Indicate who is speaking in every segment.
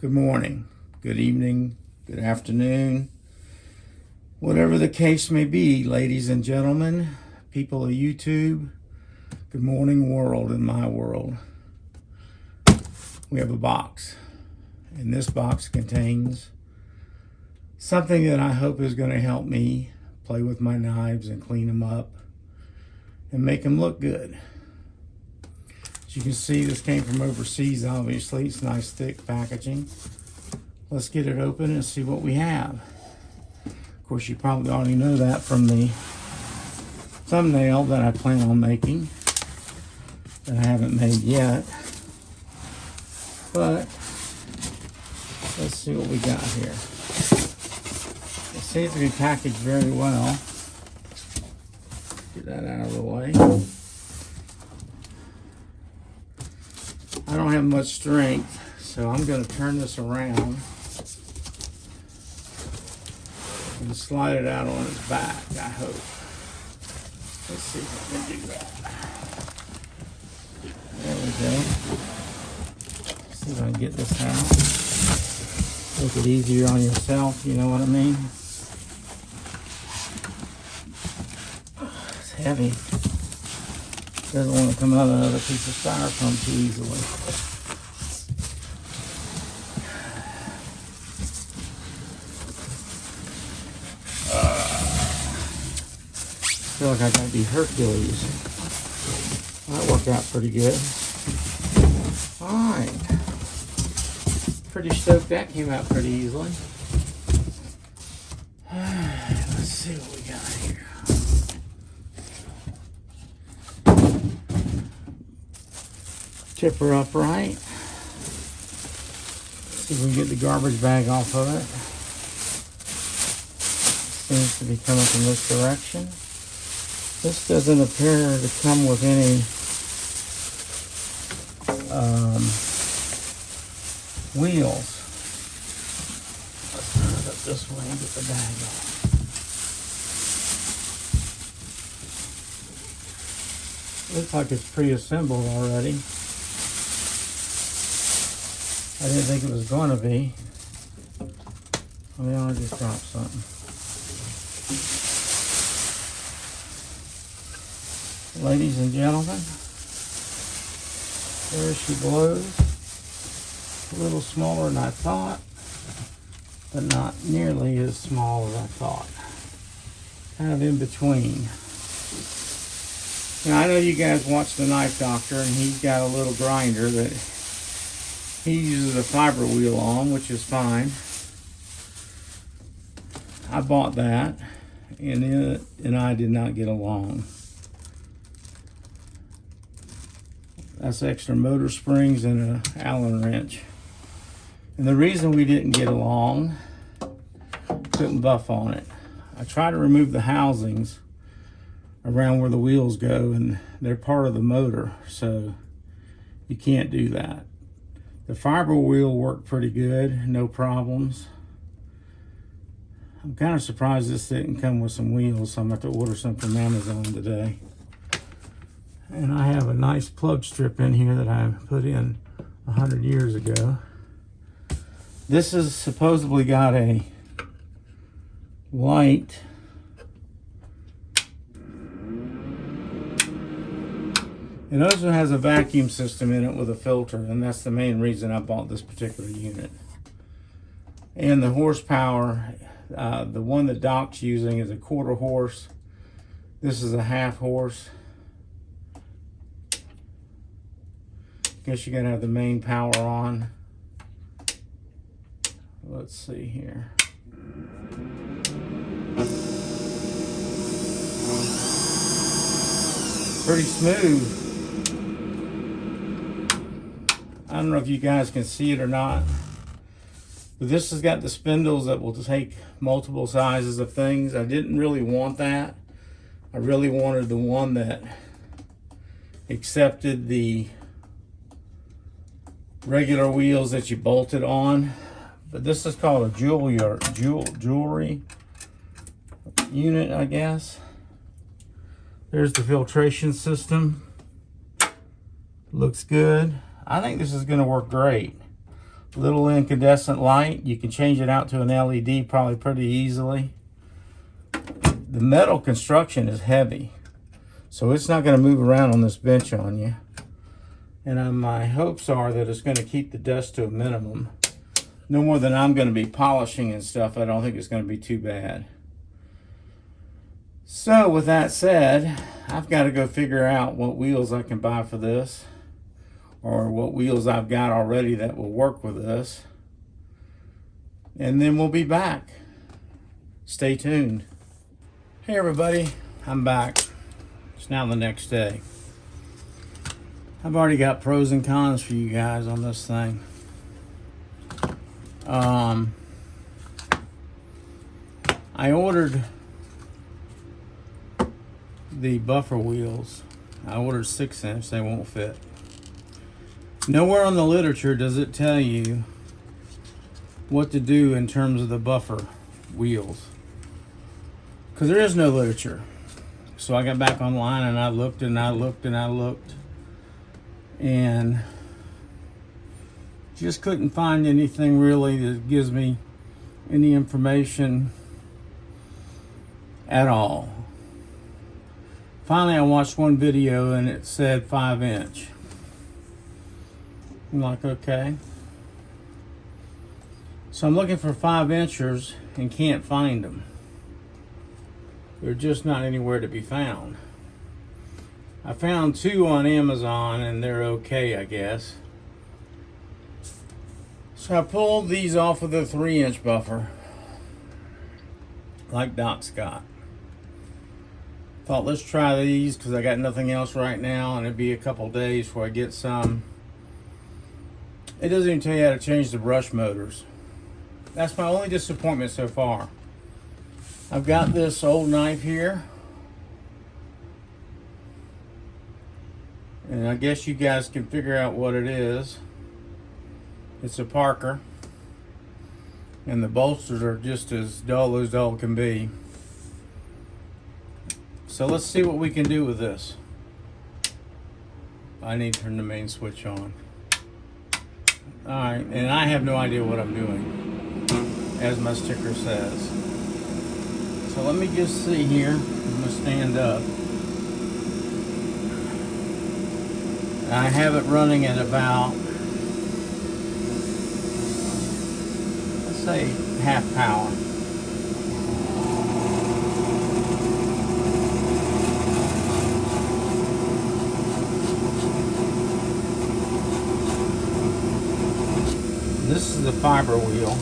Speaker 1: Good morning, good evening, good afternoon, whatever the case may be, ladies and gentlemen, people of YouTube, good morning world in my world. We have a box, and this box contains something that I hope is going to help me play with my knives and clean them up and make them look good. As you can see, this came from overseas, obviously. It's nice thick packaging. Let's get it open and see what we have. Of course, you probably already know that from the thumbnail that I plan on making, that I haven't made yet. But let's see what we got here. It seems to be packaged very well. Get that out of the way. I don't have much strength, so I'm going to turn this around and slide it out on its back, I hope. Let's see if I can do that. There we go. See if I can get this out. Make it easier on yourself, you know what I mean? It's heavy. Doesn't want to come out of another piece of styrofoam too easily. I feel like I gotta be Hercules. That worked out pretty good. Alright. Pretty stoked that came out pretty easily. Let's see what we got here. Tip her upright. See if we can get the garbage bag off of it. Seems to be coming from this direction. This doesn't appear to come with any wheels. Let's turn it up this way and get the bag off. Looks like it's pre-assembled already. I didn't think it was going to be. I mean, I just dropped something. Ladies and gentlemen, there she blows. A little smaller than I thought, but not nearly as small as I thought. Kind of in between. Now, I know you guys watch The Knife Doctor, and he's got a little grinder that he uses a fiber wheel on, which is fine. I bought that, and it and I did not get along. That's extra motor springs and an Allen wrench. And the reason we didn't get along, couldn't buff on it. I tried to remove the housings around where the wheels go, and they're part of the motor, so you can't do that. The fiber wheel worked pretty good, no problems. I'm kind of surprised this didn't come with some wheels, so I'm going to have to order some from Amazon today. And I have a nice plug strip in here that I put in 100 years ago. This has supposedly got a light. It also has a vacuum system in it with a filter, and that's the main reason I bought this particular unit. And the horsepower, the one that Doc's using is a 1/4 horse. This is a 1/2 horse. Guess you gotta have the main power on. Let's see here. Pretty smooth. I don't know if you guys can see it or not, but this has got the spindles that will take multiple sizes of things. I didn't really want that. I really wanted the one that accepted the regular wheels that you bolted on. But this is called a jewelry unit, I guess. There's the filtration system. Looks good. I think this is going to work great. Little incandescent light. You can change it out to an LED probably pretty easily. The metal construction is heavy, so it's not going to move around on this bench on you. And my hopes are that it's going to keep the dust to a minimum. No more than I'm going to be polishing and stuff. I don't think it's going to be too bad. So with that said, I've got to go figure out what wheels I can buy for this, or what wheels I've got already that will work with this. And then we'll be back. Stay tuned. Hey everybody, I'm back. It's now the next day. I've already got pros and cons for you guys on this thing. I ordered the buffer wheels. I ordered 6-inch, they won't fit. Nowhere on the literature does it tell you what to do in terms of the buffer wheels, because there is no literature. So I got back online and I looked and I looked and I looked, and just couldn't find anything really that gives me any information at all. Finally, I watched one video and it said 5-inch. I'm like, okay. So I'm looking for 5-inchers and can't find them. They're just not anywhere to be found. I found 2 on Amazon and they're okay, I guess. So I pulled these off of the 3-inch buffer, like Doc's got. Thought, let's try these because I got nothing else right now, and it'd be a couple days before I get some. It doesn't even tell you how to change the brush motors. That's my only disappointment so far. I've got this old knife here, and I guess you guys can figure out what it is. It's a Parker, and the bolsters are just as dull can be. So let's see what we can do with this. I need to turn the main switch on. Alright, and I have no idea what I'm doing, as my sticker says. So let me just see here. I'm going to stand up. I have it running at about, let's say, half power. This is the fiber wheel,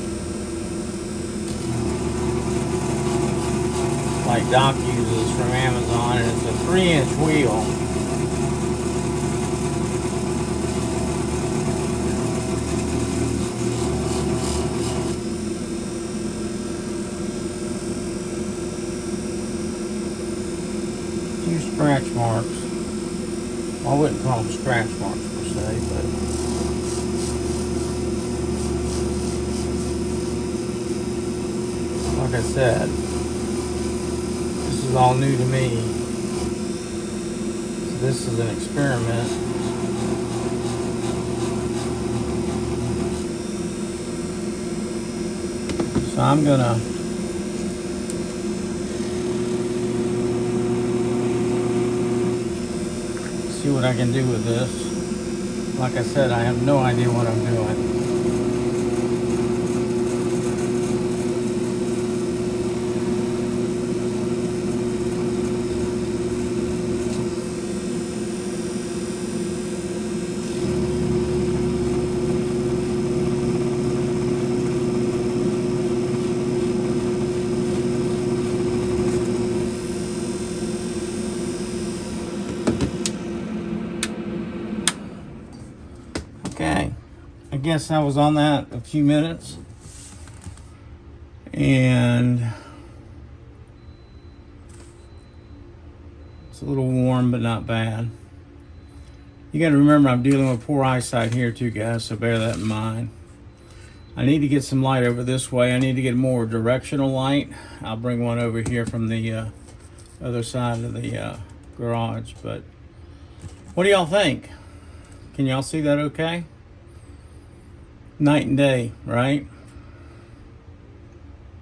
Speaker 1: like Doc uses from Amazon, and it's a 3-inch wheel. A few scratch marks. Well, I wouldn't call them scratch marks per se, but like I said, this is all new to me. So this is an experiment. So I'm gonna see what I can do with this. Like I said, I have no idea what I'm doing. Okay, I guess I was on that a few minutes, and it's a little warm but not bad. You got to remember I'm dealing with poor eyesight here too, guys, so bear that in mind. I need to get some light over this way. I need to get more directional light. I'll bring one over here from the other side of the garage. But what do y'all think? Can y'all see that okay? Night and day, right?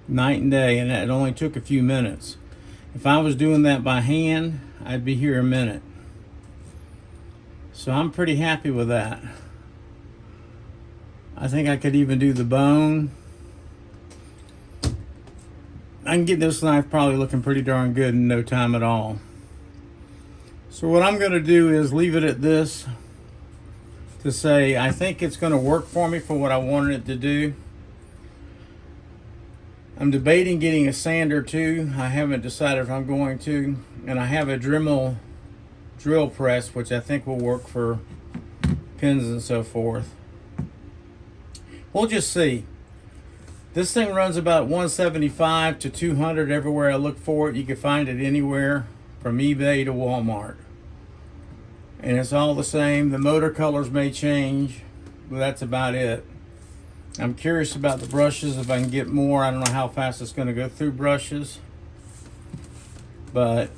Speaker 1: Night and day, and it only took a few minutes. If I was doing that by hand, I'd be here a minute. So I'm pretty happy with that. I think I could even do the bone. I can get this knife probably looking pretty darn good in no time at all. So what I'm going to do is leave it at this to say I think it's going to work for me for what I wanted it to do. I'm debating getting a sander too. I haven't decided if I'm going to. And I have a Dremel drill press, which I think will work for pins and so forth. We'll just see. This thing runs about 175 to 200 everywhere I look for it. You can find it anywhere from eBay to Walmart. And it's all the same. The motor colors may change, but that's about it. I'm curious about the brushes, if I can get more. I don't know how fast it's going to go through brushes. But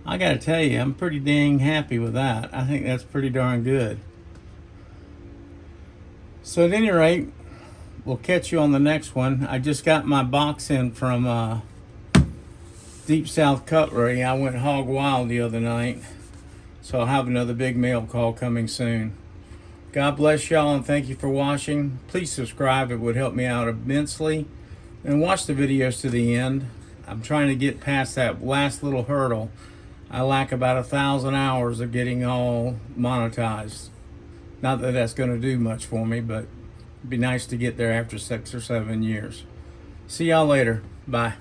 Speaker 1: I got to tell you, I'm pretty dang happy with that. I think that's pretty darn good. So at any rate, we'll catch you on the next one. I just got my box in from Deep South Cutlery. I went hog wild the other night. So I'll have another big mail call coming soon. God bless y'all and thank you for watching. Please subscribe, it would help me out immensely. And watch the videos to the end. I'm trying to get past that last little hurdle. I lack about 1,000 hours of getting all monetized. Not that that's going to do much for me, but it'd be nice to get there after 6 or 7 years. See y'all later. Bye.